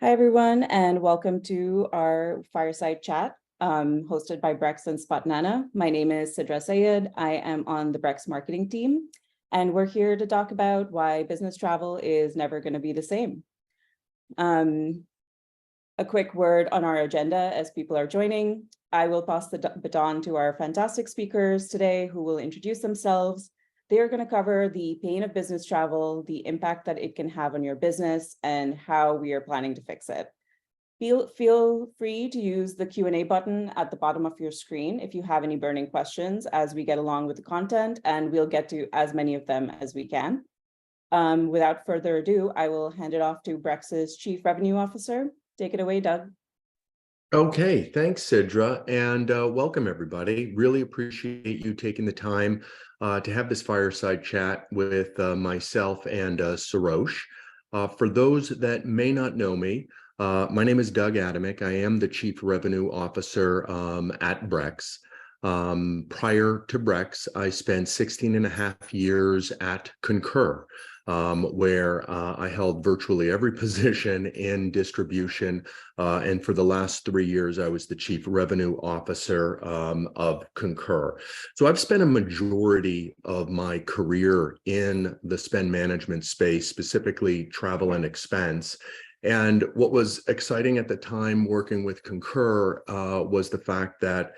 Hi, everyone, and welcome to our fireside chat hosted by Brex and Spotnana. My name is Sidra Sayed. I am on the Brex marketing team, and we're here to talk about why business travel is never going to be the same. A quick word on our agenda as people are joining. I will pass the baton to our fantastic speakers today who will introduce themselves. They are going to cover the pain of business travel, the impact that it can have on your business, and how we are planning to fix it. Feel free to use the Q&A button at the bottom of your screen if you have any burning questions as we get along with the content, and we'll get to as many of them as we can. Without further ado, I will hand it off to Brex's Chief Revenue Officer. Take it away, Doug. Okay, thanks, Sidra, and welcome everybody. Really appreciate you taking the time to have this fireside chat with myself and Sarosh. For those that may not know me, my name is Doug Adamek. I am the Chief Revenue Officer at Brex. Prior to Brex, I spent 16 and a half years at Concur, where I held virtually every position in distribution. And for the last 3 years, I was the Chief Revenue Officer of Concur. So I've spent a majority of my career in the spend management space, specifically travel and expense. And what was exciting at the time working with Concur was the fact that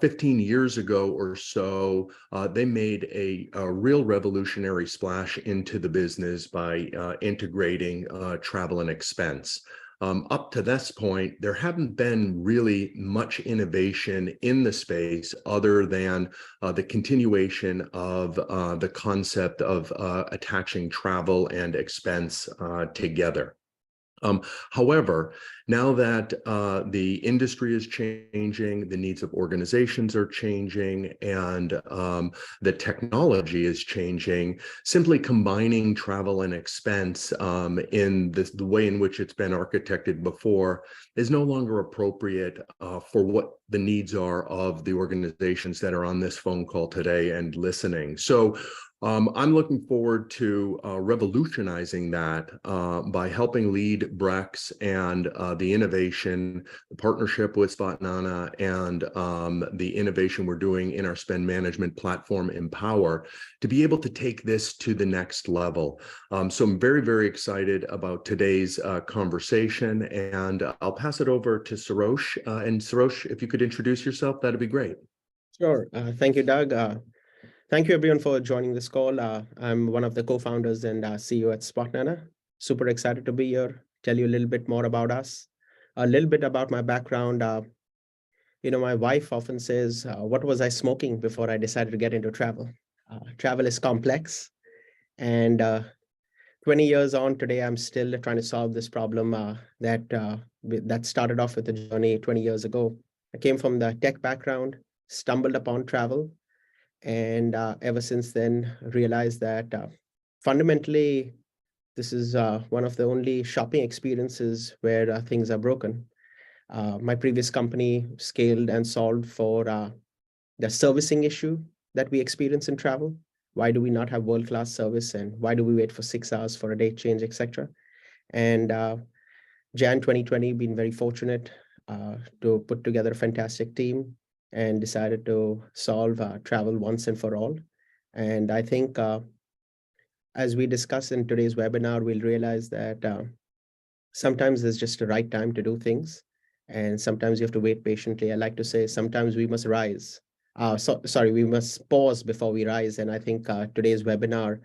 15 years ago or so, they made a real revolutionary splash into the business by integrating travel and expense. Up to this point, there haven't been really much innovation in the space other than the continuation of the concept of attaching travel and expense together. However, now that the industry is changing, the needs of organizations are changing, and the technology is changing, simply combining travel and expense in the way in which it's been architected before is no longer appropriate for what the needs are of the organizations that are on this phone call today and listening. So I'm looking forward to revolutionizing that by helping lead Brex and the innovation, the partnership with Spotnana, and the innovation we're doing in our spend management platform, Empower, to be able to take this to the next level. So I'm very, very excited about today's conversation, and I'll pass it over to Sarosh. And Sarosh, if you could introduce yourself, that'd be great. Sure. Thank you, Doug. Thank you, everyone, for joining this call. I'm one of the co-founders and CEO at Spotnana. Super excited to be here, tell you a little bit more about us, a little bit about my background. My wife often says, what was I smoking before I decided to get into travel? Travel is complex. And 20 years on today, I'm still trying to solve this problem that started off with a journey 20 years ago. I came from the tech background, stumbled upon travel, and ever since then realized that fundamentally this is one of the only shopping experiences where things are broken. My previous company scaled and solved for the servicing issue that we experience in travel. Why do we not have world-class service, and why do we wait for 6 hours for a date change, etc.? And Jan 2020, been very fortunate to put together a fantastic team and decided to solve travel once and for all. And I think as we discuss in today's webinar, we'll realize that sometimes there's just the right time to do things, and sometimes you have to wait patiently. I like to say sometimes we must rise. We must pause before we rise. And I think today's webinar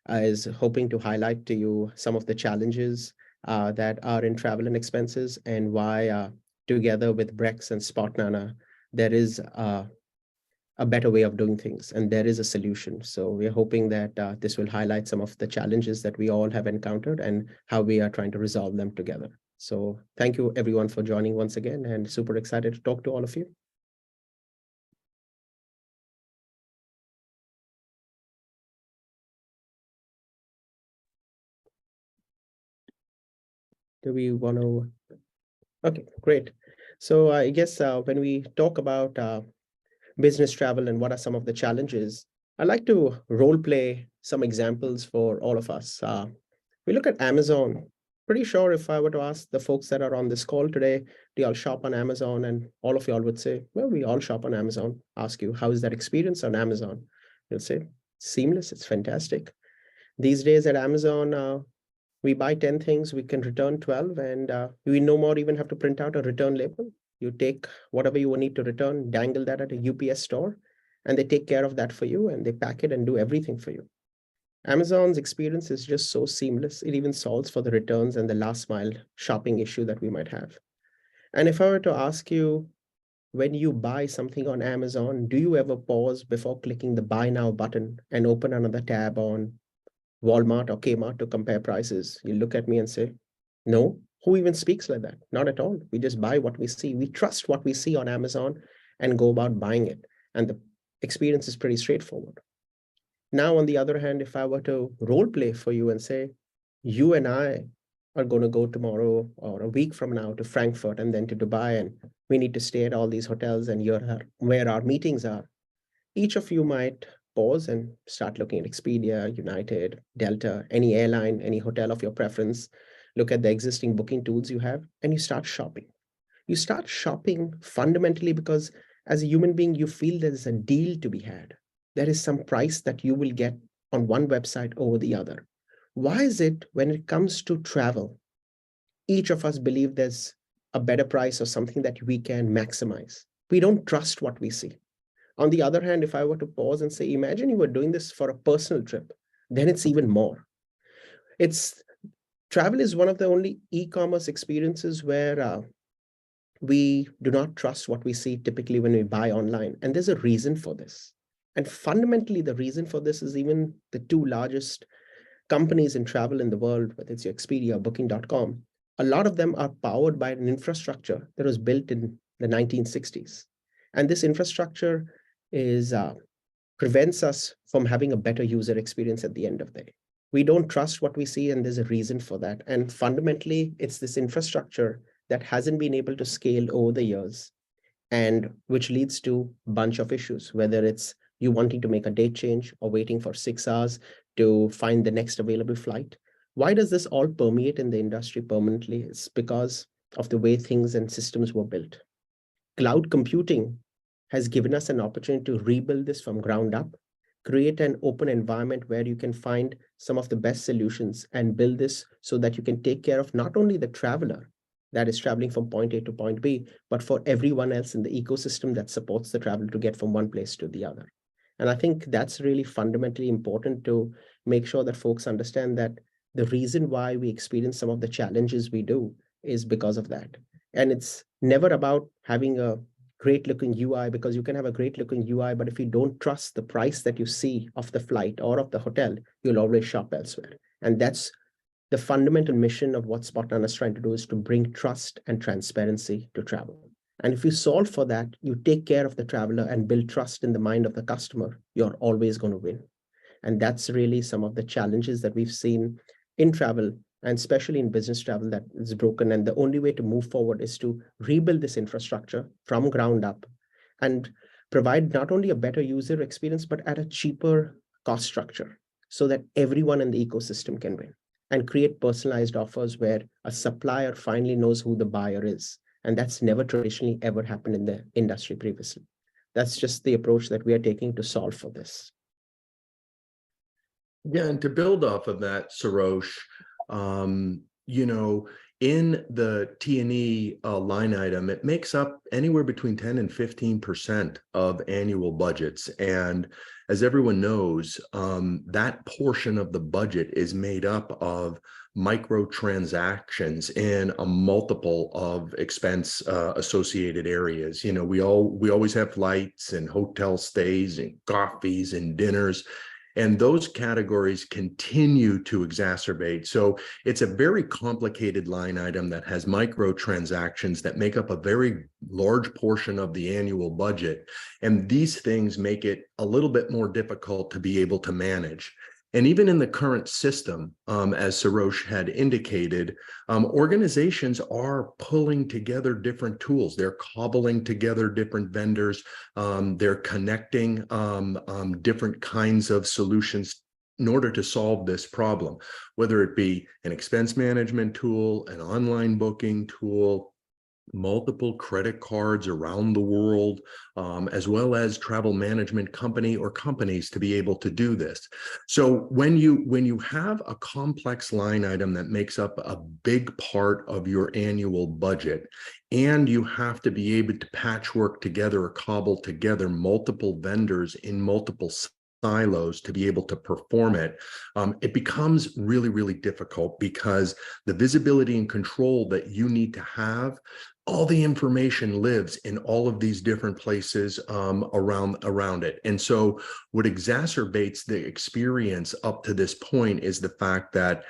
is hoping to highlight to you some of the challenges that are in travel and expenses, and why together with Brex and Spotnana, there is a better way of doing things, and there is a solution. So we're hoping that this will highlight some of the challenges that we all have encountered and how we are trying to resolve them together. So thank you, everyone, for joining once again, and super excited to talk to all of you. Do we want to? Okay, great. So I guess when we talk about business travel and what are some of the challenges, I like to role play some examples for all of us. We look at Amazon. pretty sure if I were to ask the folks that are on this call today, do y'all shop on Amazon? And all of y'all would say, well, we all shop on Amazon. Ask you, how is that experience on Amazon? You'll say, seamless, it's fantastic. These days at Amazon, we buy 10 things, we can return 12, and we no more even have to print out a return label. You take whatever you need to return, dangle that at a UPS store, and they take care of that for you, and they pack it and do everything for you. Amazon's experience is just so seamless. It even solves for the returns and the last mile shopping issue that we might have. And if I were to ask you, when you buy something on Amazon, do you ever pause before clicking the buy now button and open another tab on Walmart or Kmart to compare prices? You look at me and say, no, who even speaks like that? Not at all. We just buy what we see. We trust what we see on Amazon and go about buying it. And the experience is pretty straightforward. Now, on the other hand, if I were to role play for you and say, you and I are going to go tomorrow or a week from now to Frankfurt and then to Dubai, and we need to stay at all these hotels and where our meetings are. Each of you might pause and start looking at Expedia, United, Delta, any airline, any hotel of your preference, look at the existing booking tools you have, and you start shopping. You start shopping fundamentally because as a human being, you feel there's a deal to be had. There is some price that you will get on one website over the other. Why is it when it comes to travel, each of us believe there's a better price or something that we can maximize? We don't trust what we see. On the other hand, if I were to pause and say, imagine you were doing this for a personal trip, then it's even more. Travel is one of the only e-commerce experiences where we do not trust what we see typically when we buy online. And there's a reason for this. And fundamentally, the reason for this is even the two largest companies in travel in the world, whether it's your Expedia or Booking.com, a lot of them are powered by an infrastructure that was built in the 1960s. And this infrastructure prevents us from having a better user experience at the end of the day. We don't trust what we see, and there's a reason for that. And fundamentally, it's this infrastructure that hasn't been able to scale over the years, and which leads to a bunch of issues, whether it's you wanting to make a date change or waiting for 6 hours to find the next available flight. Why does this all permeate in the industry permanently? It's because of the way things and systems were built. Cloud computing has given us an opportunity to rebuild this from ground up, create an open environment where you can find some of the best solutions and build this so that you can take care of not only the traveler that is traveling from point A to point B, but for everyone else in the ecosystem that supports the traveler to get from one place to the other. And I think that's really fundamentally important to make sure that folks understand that the reason why we experience some of the challenges we do is because of that. And it's never about having a great looking UI, because you can have a great looking UI, but if you don't trust the price that you see of the flight or of the hotel, you'll always shop elsewhere. And that's the fundamental mission of what Spotnana is trying to do, is to bring trust and transparency to travel. And if you solve for that, you take care of the traveler and build trust in the mind of the customer, you're always going to win. And that's really some of the challenges that we've seen in travel, and especially in business travel, that is broken. And the only way to move forward is to rebuild this infrastructure from ground up and provide not only a better user experience, but at a cheaper cost structure so that everyone in the ecosystem can win, and create personalized offers where a supplier finally knows who the buyer is. And that's never traditionally ever happened in the industry previously. That's just the approach that we are taking to solve for this. Yeah, and to build off of that, Sarosh, in the T&E line item, it makes up anywhere between 10 and 15% of annual budgets. And as everyone knows, that portion of the budget is made up of microtransactions in a multiple of expense associated areas. We always have flights and hotel stays and coffees and dinners. And those categories continue to exacerbate. So it's a very complicated line item that has microtransactions that make up a very large portion of the annual budget. And these things make it a little bit more difficult to be able to manage. And even in the current system, as Sarosh had indicated, organizations are pulling together different tools. They're cobbling together different vendors. They're connecting different kinds of solutions in order to solve this problem, whether it be an expense management tool, an online booking tool, multiple credit cards around the world, as well as travel management company or companies to be able to do this. So when you have a complex line item that makes up a big part of your annual budget, and you have to be able to patchwork together or cobble together multiple vendors in multiple silos to be able to perform it, it becomes really, really difficult because the visibility and control that you need to have, all the information lives in all of these different places around it. And so what exacerbates the experience up to this point is the fact that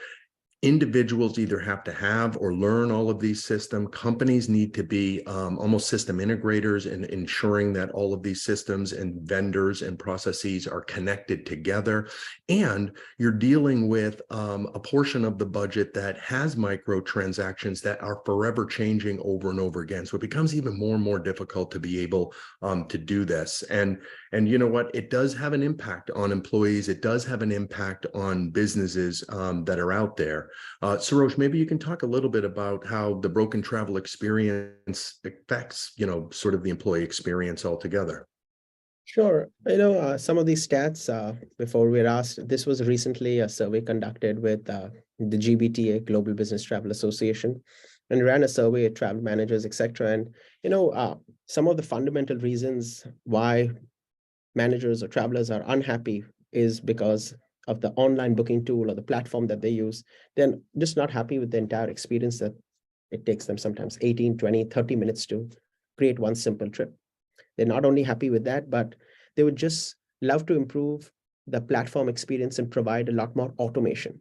individuals either have to have or learn all of these systems. Companies need to be almost system integrators in ensuring that all of these systems and vendors and processes are connected together. And you're dealing with a portion of the budget that has microtransactions that are forever changing over and over again. So it becomes even more and more difficult to be able to do this. And you know what? It does have an impact on employees. It does have an impact on businesses that are out there. Sarosh, maybe you can talk a little bit about how the broken travel experience affects, sort of the employee experience altogether. Sure. Some of these stats, before we were asked, this was recently a survey conducted with the GBTA, Global Business Travel Association, and ran a survey of travel managers, etc. And, some of the fundamental reasons why managers or travelers are unhappy is because of the online booking tool or the platform that they use. They're just not happy with the entire experience that it takes them sometimes 18, 20, 30 minutes to create one simple trip. They're not only happy with that, but they would just love to improve the platform experience and provide a lot more automation.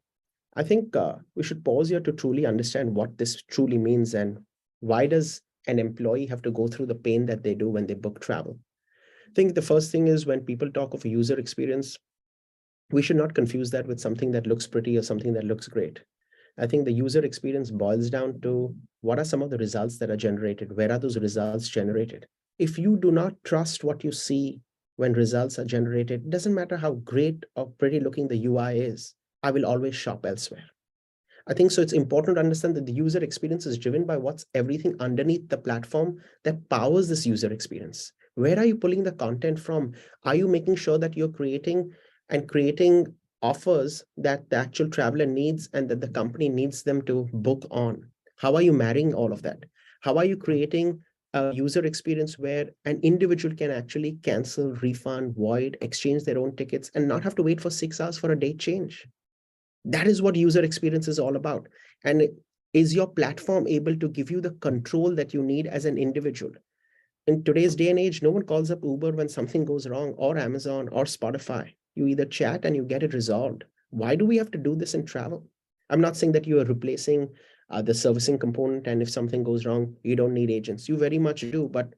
I think we should pause here to truly understand what this truly means and why does an employee have to go through the pain that they do when they book travel. I think the first thing is when people talk of a user experience, we should not confuse that with something that looks pretty or something that looks great. I think the user experience boils down to what are some of the results that are generated? Where are those results generated? If you do not trust what you see when results are generated, it doesn't matter how great or pretty looking the UI is, I will always shop elsewhere. I think so it's important to understand that the user experience is driven by what's everything underneath the platform that powers this user experience. Where are you pulling the content from? Are you making sure that you're creating offers that the actual traveler needs and that the company needs them to book on? How are you marrying all of that? How are you creating a user experience where an individual can actually cancel, refund, void, exchange their own tickets and not have to wait for 6 hours for a date change? That is what user experience is all about. And is your platform able to give you the control that you need as an individual? In today's day and age, no one calls up Uber when something goes wrong, or Amazon or Spotify. You either chat and you get it resolved. Why do we have to do this in travel? I'm not saying that you are replacing the servicing component, and if something goes wrong, you don't need agents. You very much do, but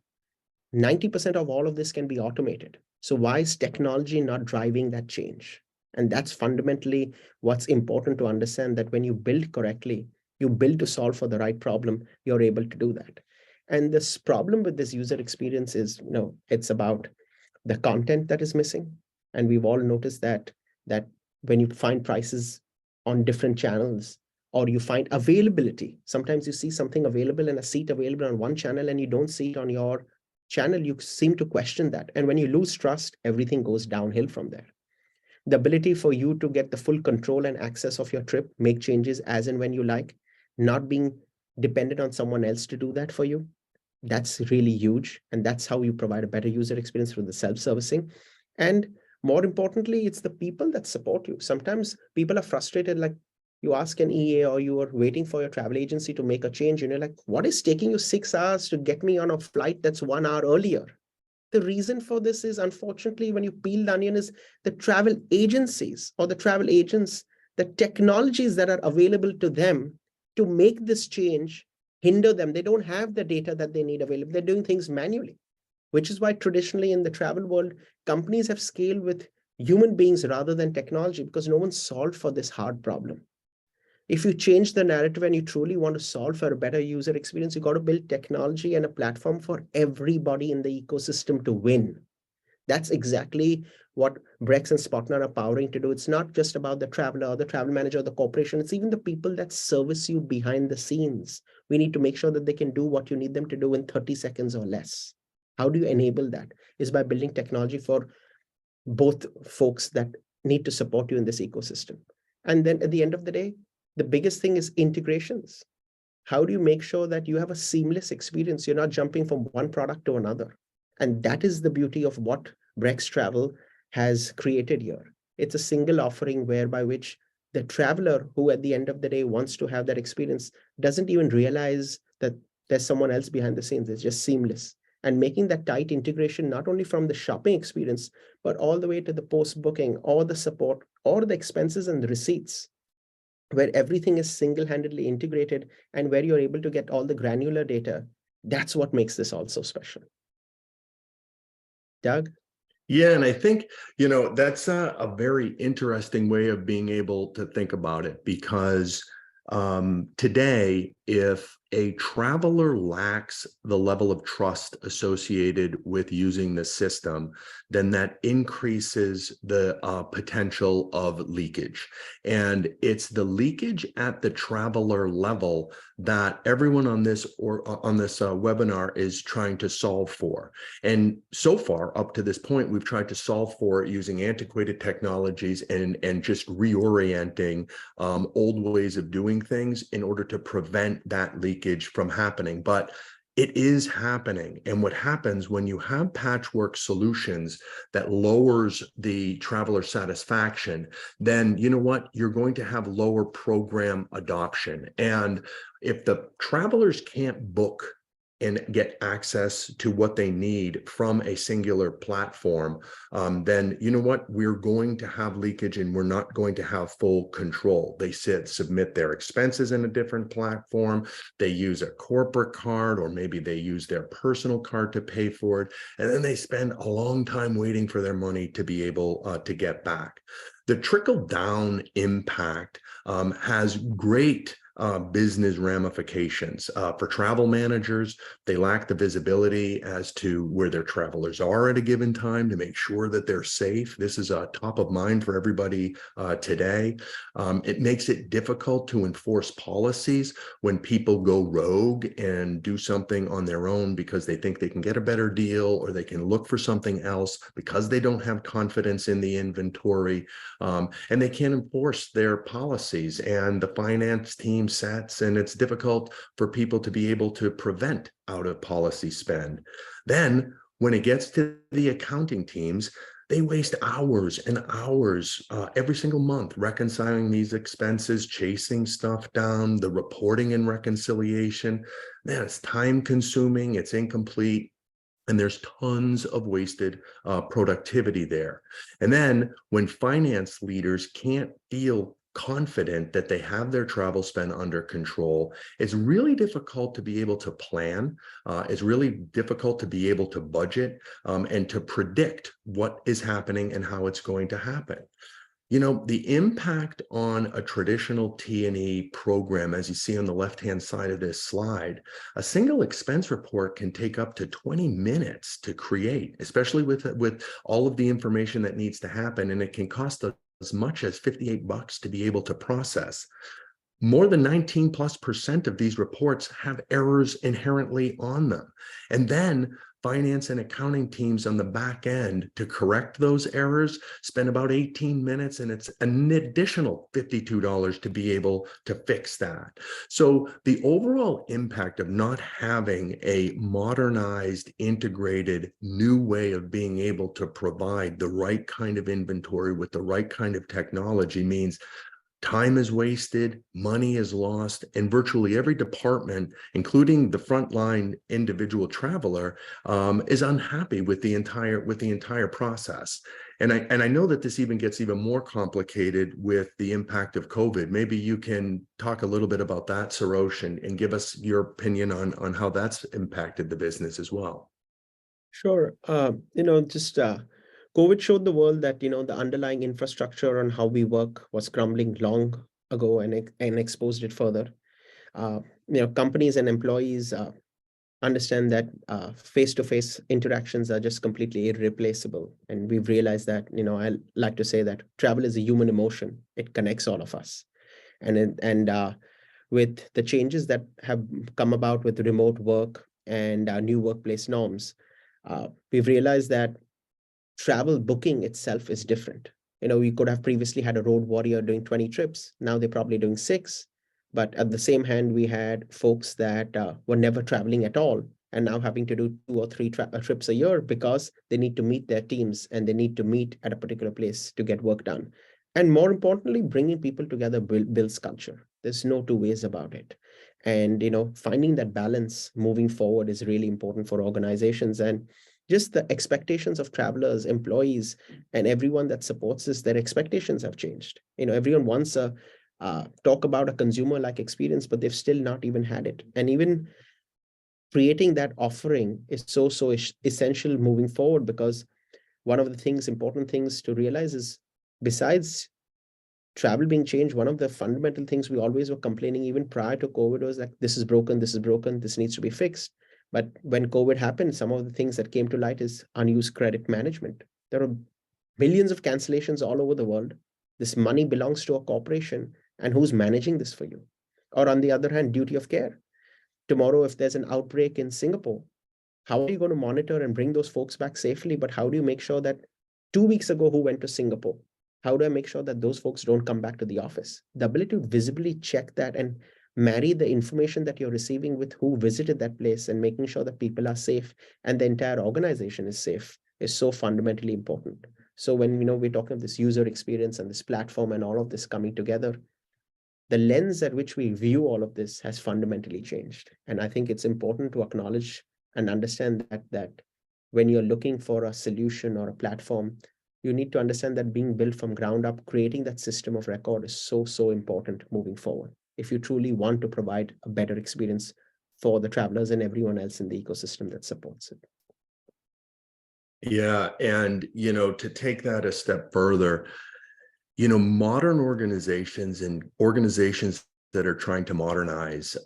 90% of all of this can be automated. So why is technology not driving that change? And that's fundamentally what's important to understand, that when you build correctly, you build to solve for the right problem, you're able to do that. And this problem with this user experience is, it's about the content that is missing. And we've all noticed that when you find prices on different channels, or you find availability, sometimes you see something available and a seat available on one channel and you don't see it on your channel, you seem to question that. And when you lose trust, everything goes downhill from there. The ability for you to get the full control and access of your trip, make changes as and when you like, not being dependent on someone else to do that for you, that's really huge. And that's how you provide a better user experience through the self-servicing. And more importantly, it's the people that support you. Sometimes people are frustrated, like you ask an EA or you are waiting for your travel agency to make a change, and you're like, what is taking you 6 hours to get me on a flight that's 1 hour earlier? The reason for this is, unfortunately, when you peel the onion, is the travel agencies or the travel agents, the technologies that are available to them to make this change hinder them. They don't have the data that they need available. They're doing things manually, which is why traditionally in the travel world, companies have scaled with human beings rather than technology, because no one solved for this hard problem. If you change the narrative and you truly want to solve for a better user experience, you got to build technology and a platform for everybody in the ecosystem to win. That's exactly what Brex and Spotner are powering to do. It's not just about the traveler or the travel manager or the corporation. It's even the people that service you behind the scenes. We need to make sure that they can do what you need them to do in 30 seconds or less. How do you enable that? Is by building technology for both folks that need to support you in this ecosystem. And then at the end of the day, the biggest thing is integrations. How do you make sure that you have a seamless experience? You're not jumping from one product to another. And that is the beauty of what Brex Travel has created here. It's a single offering whereby which the traveler who at the end of the day wants to have that experience doesn't even realize that there's someone else behind the scenes. It's just seamless. And making that tight integration, not only from the shopping experience, but all the way to the post-booking or the support or the expenses and the receipts, where everything is single-handedly integrated and where you're able to get all the granular data. That's what makes this all so special. Doug? Yeah, and I think, that's a very interesting way of being able to think about it, because today, if a traveler lacks the level of trust associated with using the system, then that increases the potential of leakage. And it's the leakage at the traveler level that everyone on this webinar is trying to solve for. And so far, up to this point, we've tried to solve for it using antiquated technologies and just reorienting old ways of doing things in order to prevent that leakage from happening. But it is happening. And what happens when you have patchwork solutions that lowers the traveler satisfaction, then you know what? You're going to have lower program adoption. And if the travelers can't book and get access to what they need from a singular platform, then you know what? We're going to have leakage and we're not going to have full control. They submit their expenses in a different platform. They use a corporate card, or maybe they use their personal card to pay for it. And then they spend a long time waiting for their money to be able to get back. The trickle-down impact has great business ramifications. For travel managers, they lack the visibility as to where their travelers are at a given time to make sure that they're safe. This is top of mind for everybody today. It makes it difficult to enforce policies when people go rogue and do something on their own because they think they can get a better deal, or they can look for something else because they don't have confidence in the inventory, and they can't enforce their policies, and the finance team sets, and it's difficult for people to be able to prevent out of policy spend. Then when it gets to the accounting teams, they waste hours and hours every single month reconciling these expenses, chasing stuff down, the reporting and reconciliation. Man, it's time consuming, it's incomplete, and there's tons of wasted productivity there. And then when finance leaders can't feel confident that they have their travel spend under control, it's really difficult to be able to plan. It's really difficult to be able to budget and to predict what is happening and how it's going to happen. The impact on a traditional T&E program, as you see on the left-hand side of this slide, a single expense report can take up to 20 minutes to create, especially with all of the information that needs to happen, and it can cost as much as $58 to be able to process. More than 19+% of these reports have errors inherently on them. And then finance and accounting teams on the back end to correct those errors spend about 18 minutes, and it's an additional $52 to be able to fix that. So the overall impact of not having a modernized, integrated, new way of being able to provide the right kind of inventory with the right kind of technology means time is wasted, money is lost, and virtually every department, including the frontline individual traveler, is unhappy with the entire process. And I know that this even gets even more complicated with the impact of COVID. Maybe you can talk a little bit about that, Sarosh, and give us your opinion on how that's impacted the business as well. Sure. COVID showed the world that, the underlying infrastructure on how we work was crumbling long ago, and exposed it further. Companies and employees understand that face-to-face interactions are just completely irreplaceable. And we've realized that, I like to say that travel is a human emotion. It connects all of us. And with the changes that have come about with remote work and new workplace norms, we've realized that travel booking itself is different. We could have previously had a road warrior doing 20 trips. Now they're probably doing 6. But at the same hand, we had folks that were never traveling at all and now having to do 2 or 3 trips a year because they need to meet their teams and they need to meet at a particular place to get work done. And more importantly, bringing people together builds culture. There's no two ways about it. And, finding that balance moving forward is really important for organizations. And just the expectations of travelers, employees, and everyone that supports this, their expectations have changed. Everyone wants a talk about a consumer-like experience, but they've still not even had it. And even creating that offering is so essential moving forward, because one of the important things to realize is, besides travel being changed, one of the fundamental things we always were complaining even prior to COVID was like, this is broken, this needs to be fixed. But when COVID happened, some of the things that came to light is unused credit management. There are billions of cancellations all over the world. This money belongs to a corporation, and who's managing this for you? Or on the other hand, duty of care. Tomorrow, if there's an outbreak in Singapore, how are you going to monitor and bring those folks back safely? But how do you make sure that 2 weeks ago who went to Singapore, how do I make sure that those folks don't come back to the office? The ability to visibly check that and marry the information that you're receiving with who visited that place and making sure that people are safe and the entire organization is safe is so fundamentally important. So when we're talking of this user experience and this platform and all of this coming together, the lens at which we view all of this has fundamentally changed. And I think it's important to acknowledge and understand that when you're looking for a solution or a platform, you need to understand that being built from ground up, creating that system of record is so important moving forward, if you truly want to provide a better experience for the travelers and everyone else in the ecosystem that supports it. Yeah, and to take that a step further, modern organizations and organizations that are trying to modernize,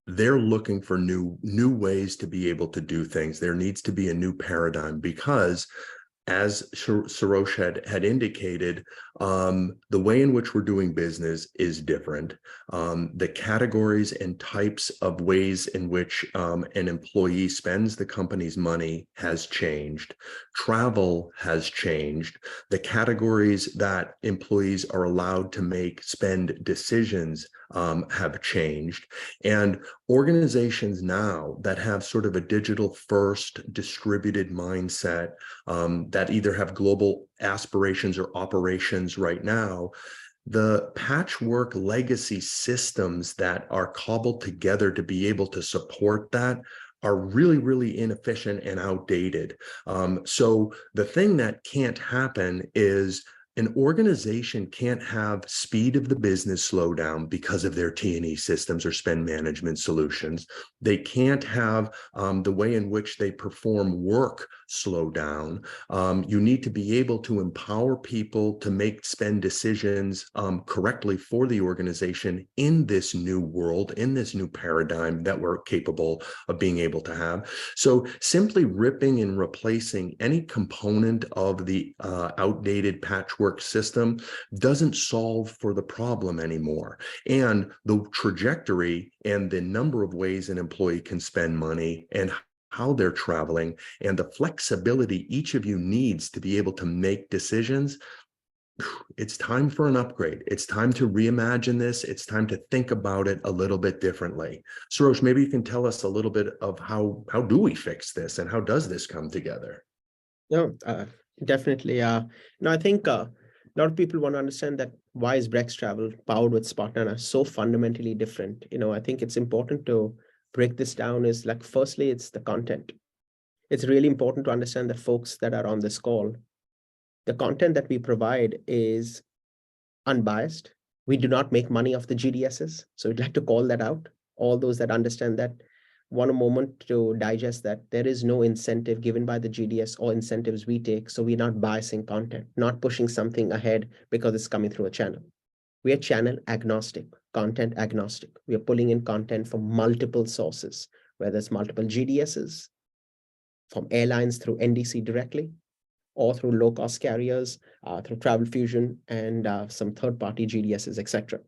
they're looking for new ways to be able to do things. There needs to be a new paradigm because, as Sarosh had indicated, the way in which we're doing business is different. The categories and types of ways in which an employee spends the company's money has changed. Travel has changed. The categories that employees are allowed to spend decisions have changed. And organizations now that have sort of a digital first distributed mindset, that either have global aspirations or operations right now, the patchwork legacy systems that are cobbled together to be able to support that are really inefficient and outdated. So the thing that can't happen is an organization can't have speed of the business slow down because of their T&E systems or spend management solutions. They can't have the way in which they perform work slow down. You need to be able to empower people to make spend decisions correctly for the organization in this new world, in this new paradigm that we're capable of being able to have. So simply ripping and replacing any component of the outdated patchwork system doesn't solve for the problem anymore. And the trajectory and the number of ways an employee can spend money and how they're traveling and the flexibility each of you needs to be able to make decisions, it's time for an upgrade. It's time to reimagine this. It's time to think about it a little bit differently. Sarosh, maybe you can tell us a little bit of how do we fix this and how does this come together? No, definitely. I think a lot of people want to understand that why is Brex Travel powered with Spotnana so fundamentally different? I think it's important to break this down is like, firstly, it's the content. It's really important to understand that folks that are on this call, the content that we provide is unbiased. We do not make money off the GDSs. So we'd like to call that out. All those that understand that want a moment to digest that there is no incentive given by the GDS or incentives we take. So we're not biasing content, not pushing something ahead because it's coming through a channel. We are channel agnostic, content agnostic. We are pulling in content from multiple sources. where there's multiple GDSs from airlines through NDC directly, or through low-cost carriers, through Travel Fusion and some third-party GDSs, etc.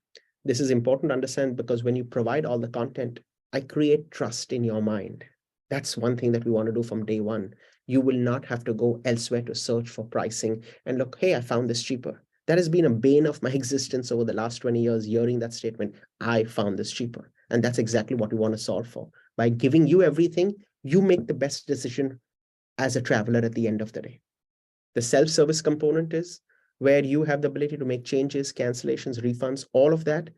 This is important to understand because when you provide all the content, I create trust in your mind. That's one thing that we want to do from day one. You will not have to go elsewhere to search for pricing and look, hey, I found this cheaper. That has been a bane of my existence over the last 20 years, hearing that statement, I found this cheaper. And that's exactly what we want to solve for. By giving you everything, you make the best decision as a traveler at the end of the day. The self-service component is where you have the ability to make changes, cancellations, refunds, all of that,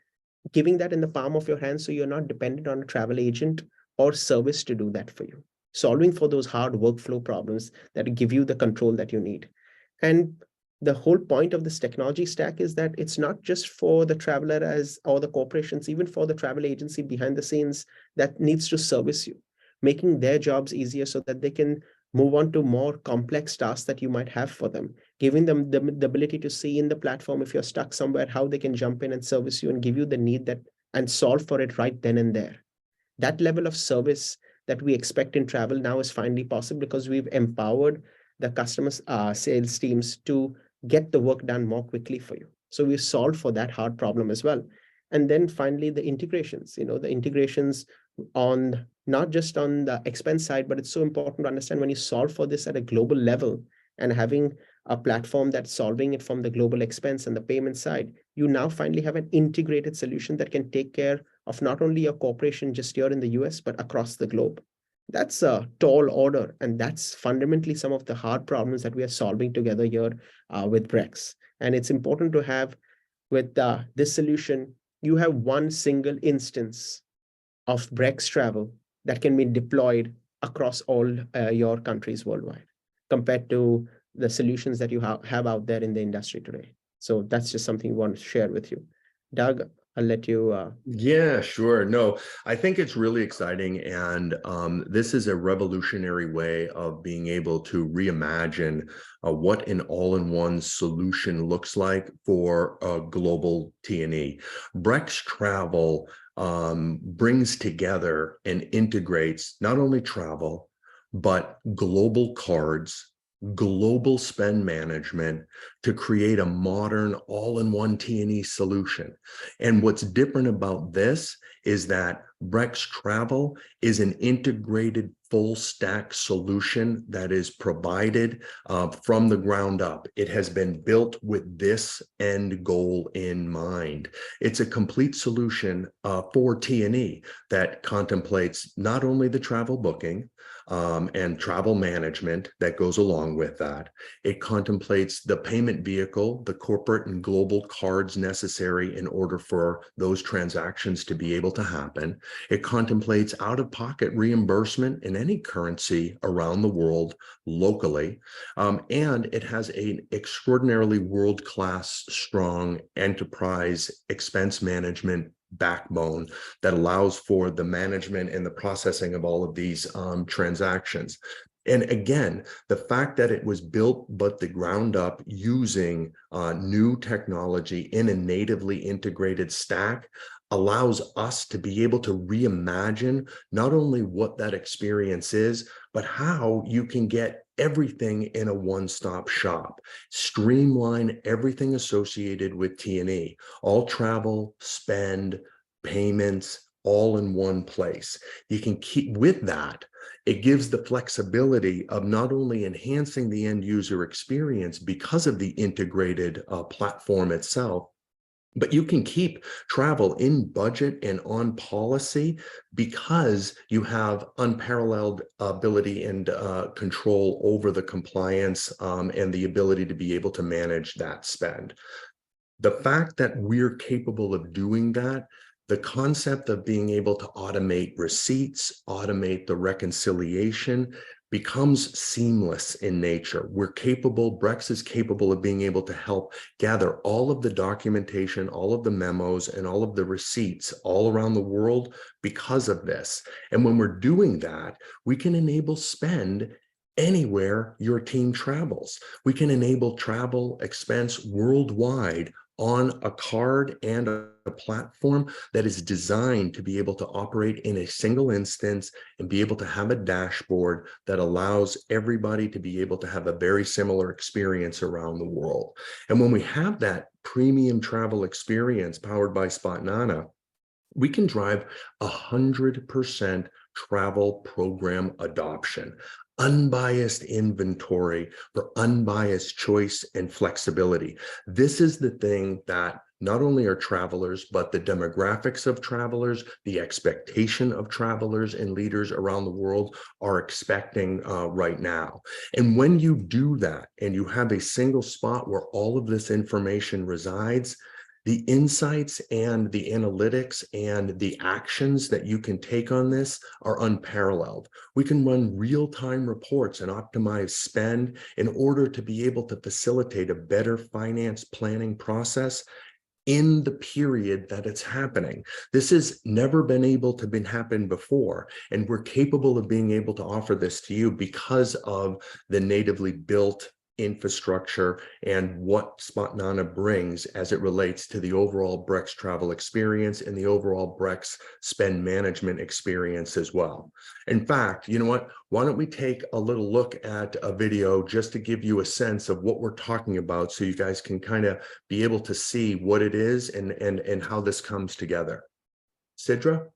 giving that in the palm of your hand so you're not dependent on a travel agent or service to do that for you. Solving for those hard workflow problems that give you the control that you need. And the whole point of this technology stack is that it's not just for the traveler or the corporations, even for the travel agency behind the scenes that needs to service you, making their jobs easier so that they can move on to more complex tasks that you might have for them, giving them the ability to see in the platform if you're stuck somewhere, how they can jump in and service you and give you the need that and solve for it right then and there. That level of service that we expect in travel now is finally possible because we've empowered the customers, sales teams to get the work done more quickly for you. So we solved for that hard problem as well. And then finally, the integrations, the integrations on not just on the expense side, but it's so important to understand when you solve for this at a global level and having a platform that's solving it from the global expense and the payment side, you now finally have an integrated solution that can take care of not only your corporation just here in the US, but across the globe. That's a tall order. And that's fundamentally some of the hard problems that we are solving together here with Brex. And it's important to have with this solution, you have one single instance of Brex Travel that can be deployed across all your countries worldwide compared to the solutions that you have out there in the industry today. So that's just something we want to share with you. Doug, I'll let you. Yeah, sure. No, I think it's really exciting. And this is a revolutionary way of being able to reimagine what an all-in-one solution looks like for a global T&E. Brex Travel brings together and integrates not only travel, but global cards, global spend management to create a modern all-in-one T&E solution. And what's different about this is that Brex Travel is an integrated full stack solution that is provided from the ground up. It has been built with this end goal in mind. It's a complete solution for T&E that contemplates not only the travel booking, and travel management that goes along with that. It contemplates the payment vehicle, the corporate and global cards necessary in order for those transactions to be able to happen. It contemplates out-of-pocket reimbursement in any currency around the world locally. And it has an extraordinarily world-class, strong enterprise expense management backbone that allows for the management and the processing of all of these transactions. And again, the fact that it was built but the ground up using new technology in a natively integrated stack allows us to be able to reimagine not only what that experience is, but how you can get everything in a one-stop shop, streamline everything associated with T&E, all travel, spend, payments, all in one place. You can keep with that. It gives the flexibility of not only enhancing the end user experience because of the integrated platform itself, but you can keep travel in budget and on policy because you have unparalleled ability and control over the compliance and the ability to be able to manage that spend. The fact that we're capable of doing that, the concept of being able to automate receipts, automate the reconciliation, becomes seamless in nature. We're capable, Brex is capable of being able to help gather all of the documentation, all of the memos, and all of the receipts all around the world because of this. And when we're doing that, we can enable spend anywhere your team travels. We can enable travel expense worldwide on a card and a platform that is designed to be able to operate in a single instance and be able to have a dashboard that allows everybody to be able to have a very similar experience around the world. And when we have that premium travel experience powered by Spotnana, we can drive 100% travel program adoption, unbiased inventory for unbiased choice and flexibility. This is the thing that not only are travelers, but the demographics of travelers, the expectation of travelers and leaders around the world are expecting right now. And when you do that and you have a single spot where all of this information resides, the insights and the analytics and the actions that you can take on this are unparalleled. We can run real-time reports and optimize spend in order to be able to facilitate a better finance planning process in the period that it's happening. This has never been able to happen before, and we're capable of being able to offer this to you because of the natively built infrastructure and what Spotnana brings as it relates to the overall Brex travel experience and the overall Brex spend management experience as well. In fact, you know what? Why don't we take a little look at a video just to give you a sense of what we're talking about so you guys can kind of be able to see what it is and how this comes together. Sidra?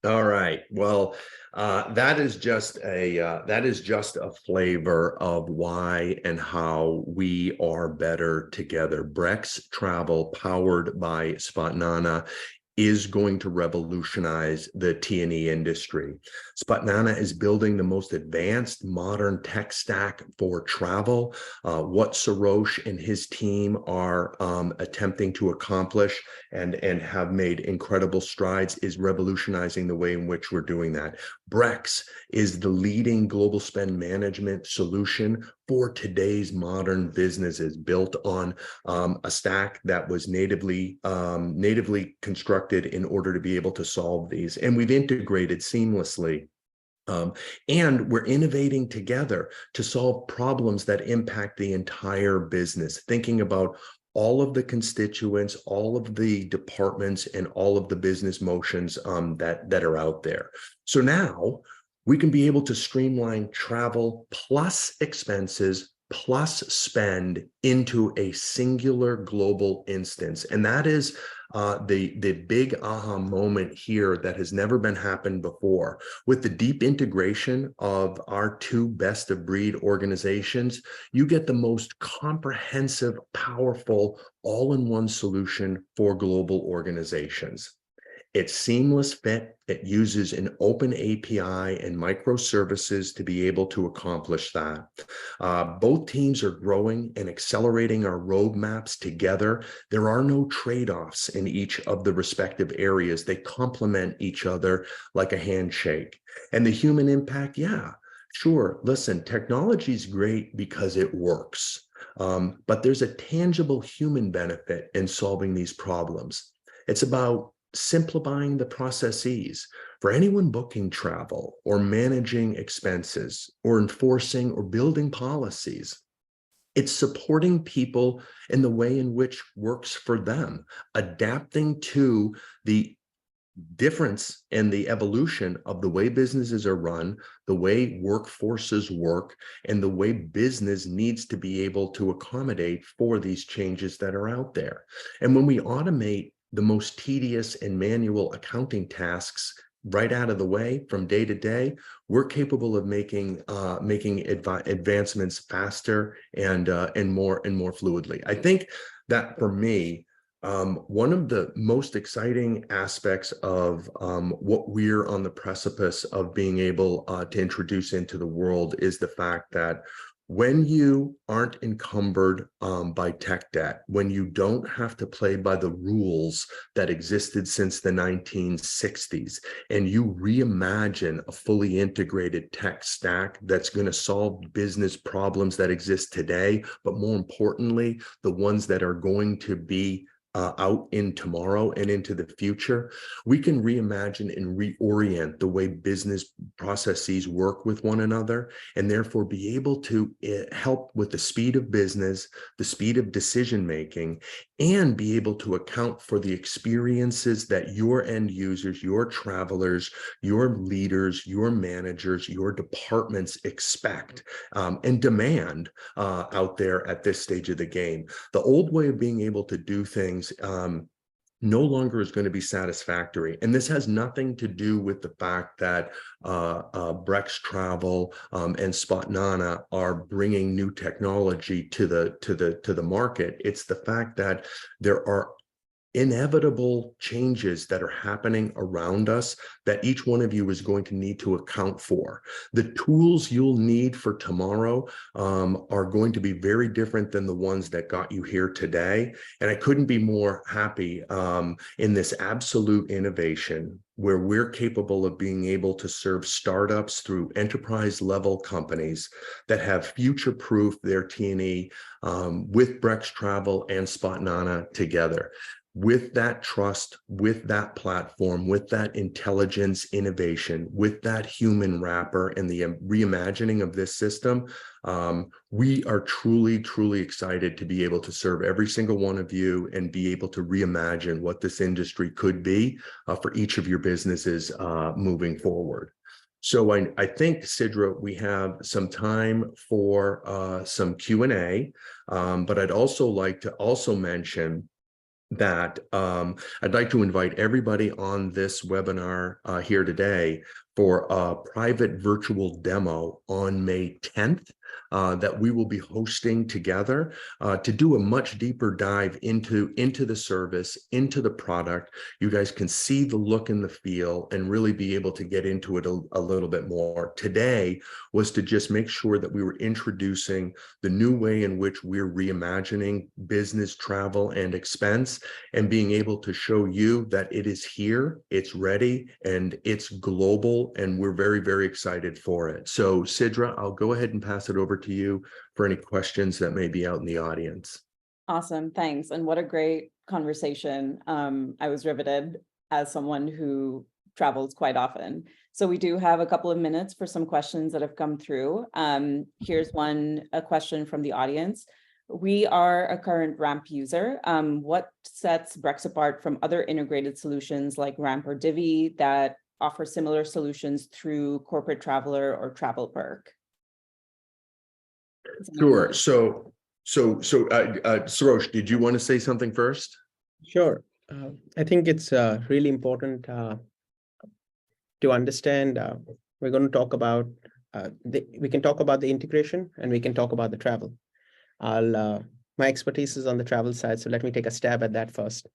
All right. Well, that is just a flavor of why and how we are better together. Brex Travel, powered by Spotnana, is going to revolutionize the T&E industry. Spotnana is building the most advanced modern tech stack for travel. What Sarosh and his team are attempting to accomplish and have made incredible strides is revolutionizing the way in which we're doing that. Brex is the leading global spend management solution for today's modern businesses, built on a stack that was natively constructed in order to be able to solve these. And we've integrated seamlessly. And we're innovating together to solve problems that impact the entire business, thinking about all of the constituents, all of the departments, and all of the business motions that are out there. So now we can be able to streamline travel plus expenses plus spend into a singular global instance. And that is the big aha moment here that has never been happened before. With the deep integration of our two best of breed organizations, you get the most comprehensive, powerful, all-in-one solution for global organizations. It's seamless fit. It uses an open API and microservices to be able to accomplish that. Both teams are growing and accelerating our roadmaps together. There are no trade-offs in each of the respective areas. They complement each other like a handshake. And the human impact, yeah, sure. Listen, technology is great because it works. But there's a tangible human benefit in solving these problems. It's about simplifying the processes for anyone booking travel or managing expenses or enforcing or building policies. It's supporting people in the way in which works for them, adapting to the difference and the evolution of the way businesses are run, the way workforces work, and the way business needs to be able to accommodate for these changes that are out there. And when we automate the most tedious and manual accounting tasks right out of the way from day to day, we're capable of making advancements faster and more fluidly. I think that for me, one of the most exciting aspects of what we're on the precipice of being able to introduce into the world is the fact that when you aren't encumbered by tech debt, when you don't have to play by the rules that existed since the 1960s, and you reimagine a fully integrated tech stack that's going to solve business problems that exist today, but more importantly, the ones that are going to be out in tomorrow and into the future, we can reimagine and reorient the way business processes work with one another, and therefore be able to help with the speed of business, the speed of decision making, and be able to account for the experiences that your end users, your travelers, your leaders, your managers, your departments expect and demand out there at this stage of the game. The old way of being able to do things no longer is going to be satisfactory. And this has nothing to do with the fact that Brex Travel and Spotnana are bringing new technology to the market. It's the fact that there are inevitable changes that are happening around us that each one of you is going to need to account for. The tools you'll need for tomorrow are going to be very different than the ones that got you here today. And I couldn't be more happy in this absolute innovation where we're capable of being able to serve startups through enterprise level companies that have future-proof their T&E with Brex Travel and Spotnana together. With that trust, with that platform, with that intelligence, innovation, with that human wrapper and the reimagining of this system, we are truly, truly excited to be able to serve every single one of you and be able to reimagine what this industry could be for each of your businesses moving forward. So I think, Sidra, we have some time for some Q&A, but I'd also like to also mention that I'd like to invite everybody on this webinar here today for a private virtual demo on May 10th that we will be hosting together to do a much deeper dive into the service, into the product. You guys can see the look and the feel and really be able to get into it a little bit more. Today was to just make sure that we were introducing the new way in which we're reimagining business travel and expense, and being able to show you that it is here, it's ready, and it's global, and we're very, very excited for it. So Sidra, I'll go ahead and pass it over to you for any questions that may be out in the audience. Awesome, thanks. And what a great conversation. I was riveted as someone who travels quite often. So we do have a couple of minutes for some questions that have come through. Here's a question from the audience. We are a current Ramp user. What sets Brex apart from other integrated solutions like Ramp or Divvy that offer similar solutions through Corporate Traveler or TravelPerk? Sure. So Sarosh, did you want to say something first? Sure. I think it's really important to understand. We're going to talk about we can talk about the integration and we can talk about the travel. My expertise is on the travel side, so let me take a stab at that first.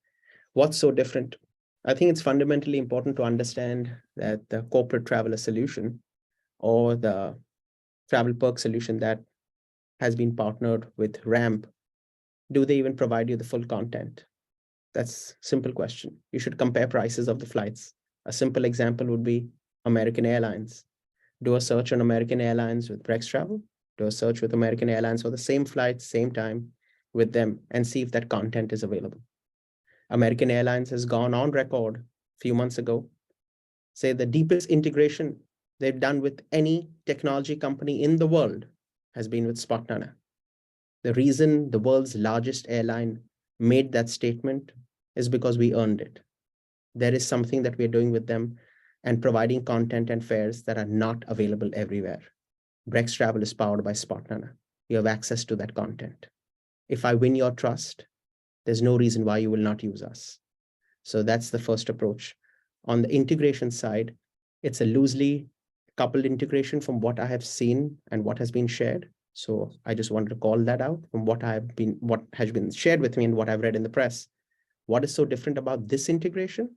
What's so different? I think it's fundamentally important to understand that the corporate traveler solution or the TravelPerk solution that has been partnered with Ramp, do they even provide you the full content? That's a simple question. You should compare prices of the flights. A simple example would be American Airlines. Do a search on American Airlines with Brex Travel. Do a search with American Airlines for the same flight, same time with them, and see if that content is available. American Airlines has gone on record a few months ago, say the deepest integration they've done with any technology company in the world has been with Spotnana. The reason the world's largest airline made that statement is because we earned it. there is something that we're doing with them and providing content and fares that are not available everywhere. Brex Travel is powered by SpotNana. You have access to that content. If I win your trust, there's no reason why you will not use us. So that's the first approach. On the integration side, it's a loosely coupled integration from what I have seen and what has been shared. So I just wanted to call that out from what has been shared with me and what I've read in the press. What is so different about this integration?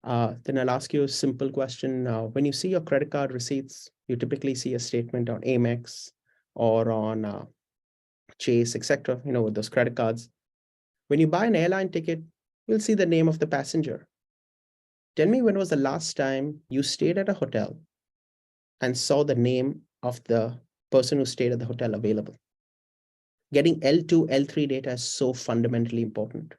Then I'll ask you a simple question. When you see your credit card receipts, you typically see a statement on Amex or on Chase, etc. With those credit cards. When you buy an airline ticket, you'll see the name of the passenger. Tell me, when was the last time you stayed at a hotel and saw the name of the person who stayed at the hotel available? Getting L2, L3 data is so fundamentally important.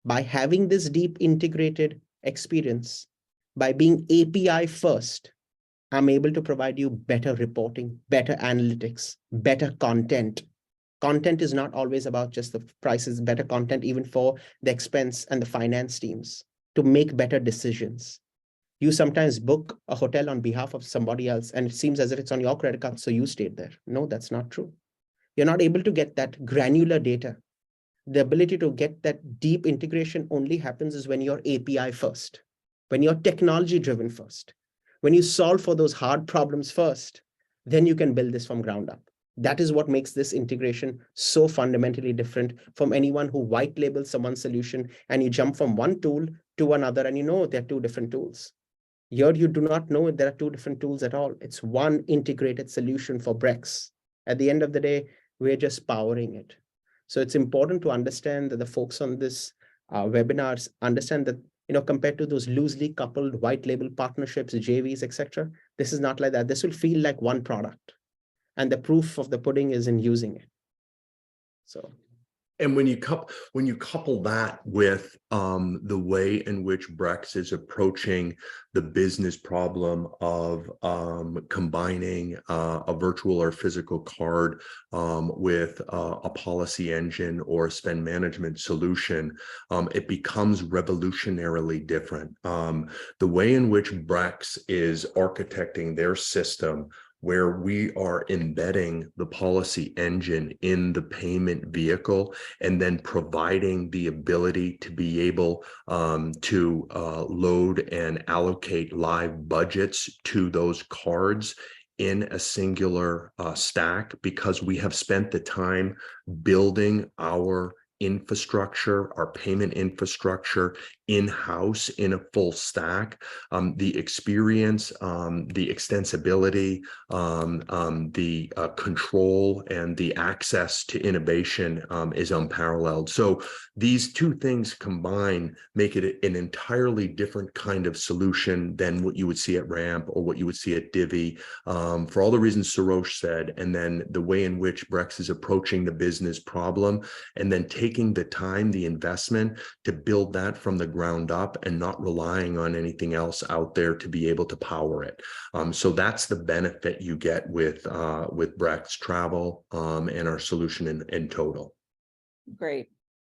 By having this deep integrated experience, by being API first, I'm able to provide you better reporting, better analytics, better content. Content is not always about just the prices, better content even for the expense and the finance teams to make better decisions. You sometimes book a hotel on behalf of somebody else, and it seems as if it's on your credit card, so you stayed there. No, that's not true. You're not able to get that granular data. The ability to get that deep integration only happens is when you're API first, when you're technology driven first, when you solve for those hard problems first, then you can build this from ground up. That is what makes this integration so fundamentally different from anyone who white labels someone's solution and you jump from one tool to another and they're two different tools. Here, you do not know there are two different tools at all. It's one integrated solution for Brex. At the end of the day, we're just powering it. So it's important to understand that the folks on this webinars understand that, compared to those loosely coupled white label partnerships, JVs, etc., this is not like that. This will feel like one product. And the proof of the pudding is in using it. So. And when you couple that with the way in which Brex is approaching the business problem of combining a virtual or physical card with a policy engine or a spend management solution, it becomes revolutionarily different. The way in which Brex is architecting their system, where we are embedding the policy engine in the payment vehicle and then providing the ability to be able to load and allocate live budgets to those cards in a singular stack, because we have spent the time building our infrastructure, our payment infrastructure in-house in a full stack. The experience, the extensibility, the control and the access to innovation is unparalleled. So these two things combined make it an entirely different kind of solution than what you would see at Ramp or what you would see at Divvy, for all the reasons Sarosh said, and then the way in which Brex is approaching the business problem, and then taking the time, the investment to build that from the ground up and not relying on anything else out there to be able to power it. So that's the benefit you get with Brex Travel and our solution in total. Great.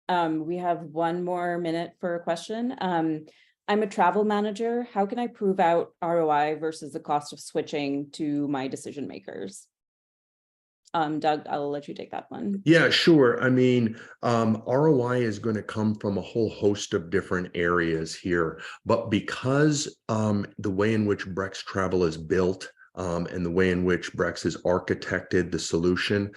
We have one more minute for a question. I'm a travel manager. How can I prove out ROI versus the cost of switching to my decision makers? Doug, I'll let you take that one. Yeah, sure. I mean, ROI is going to come from a whole host of different areas here, but because the way in which Brex Travel is built and the way in which Brex has architected the solution,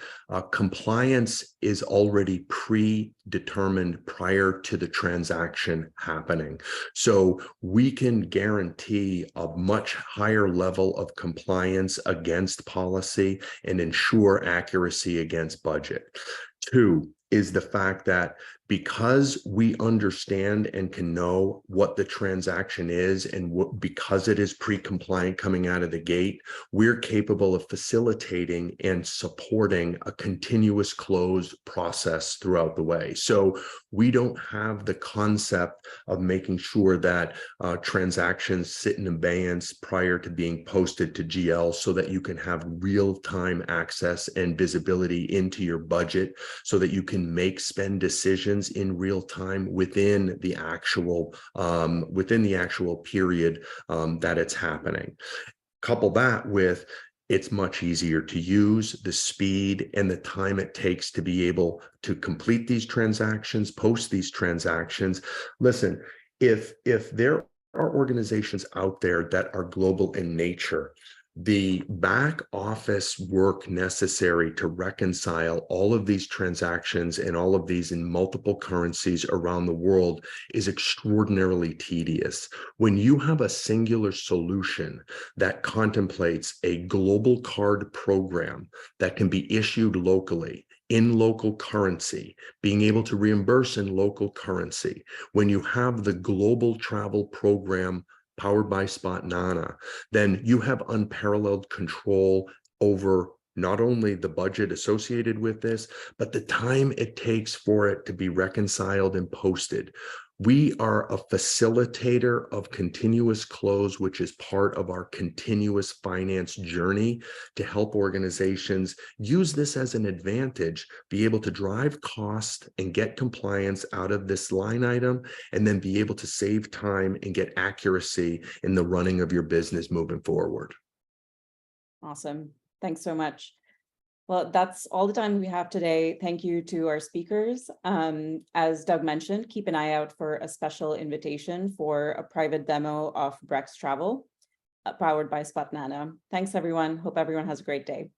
compliance is already predetermined prior to the transaction happening. So we can guarantee a much higher level of compliance against policy and ensure accuracy against budget. Two is the fact that because we understand and can know what the transaction is and because it is pre-compliant coming out of the gate, we're capable of facilitating and supporting a continuous close process throughout the way. So we don't have the concept of making sure that transactions sit in abeyance prior to being posted to GL so that you can have real-time access and visibility into your budget so that you can make spend decisions transactions in real time within the actual period that it's happening. Couple that with it's much easier to use, the speed and the time it takes to be able to complete these transactions, post these transactions. Listen, if there are organizations out there that are global in nature, the back office work necessary to reconcile all of these transactions and all of these in multiple currencies around the world is extraordinarily tedious. When you have a singular solution that contemplates a global card program that can be issued locally in local currency, being able to reimburse in local currency, when you have the global travel program powered by Spotnana, then you have unparalleled control over not only the budget associated with this, but the time it takes for it to be reconciled and posted. We are a facilitator of continuous close, which is part of our continuous finance journey to help organizations use this as an advantage, be able to drive cost and get compliance out of this line item, and then be able to save time and get accuracy in the running of your business moving forward. Awesome. Thanks so much. Well, that's all the time we have today. Thank you to our speakers. As Doug mentioned, keep an eye out for a special invitation for a private demo of Brex Travel, powered by Spotnana. Thanks, everyone. Hope everyone has a great day.